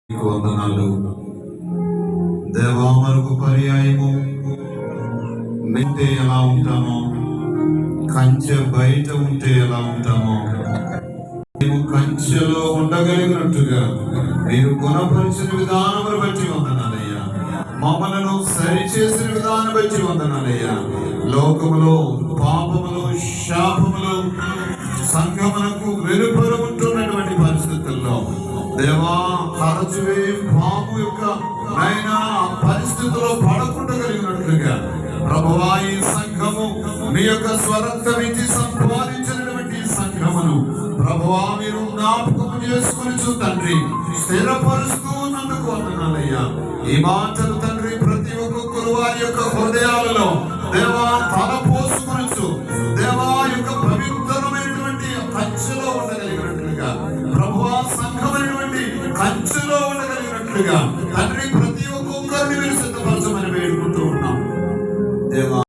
వందనాలు దేవా. మరొక పర్యాయము ఉంటే ఎలా ఉంటామో, కంచె బయట ఉంటే ఎలా ఉంటామో, మేము కంచెలో ఉండగలిగినట్టుగా మీరు గుణపరిచిన విధానమును బట్టి వందనాలయ్యా. మమ్మలను సరిచేసిన విధానం బట్టి వందనాలయ్యా. లోకములో పాపములు శాపములు సంఘములకు వెలుపల ఉంటున్నటువంటి పరిస్థితుల్లో దేవా, తరచువే పాము యొక్క నైనా పరిస్థితుల్లో పడకుండగలిగినట్లుగా ప్రభువా, ఈ సంఘము మీ యొక్క స్వరక్తమిచ్చి సంపాదించినటువంటి సంఘమును ప్రభువా మీరు జ్ఞాపకం చేసుకుని తండ్రి స్థిరపరుస్తూ ఉన్నందుకు వందనాలయ్యా. ఈ మాటలు తండ్రి ప్రతి ఒక్కొక్కరు వారి యొక్క హృదయాలలో దేవా తలపోసుకొనొచ్చు దేవా యొక్క పవిత్రమైనటువంటి కంచెలో ఉండగలిగినట్లుగా ప్రభువా, సంఘమైనటువంటి కంచెలో ఉండగలిగినట్లుగా తండ్రి ప్రతి ఒక్కొక్కరిని మీరు సిద్ధపరచండి.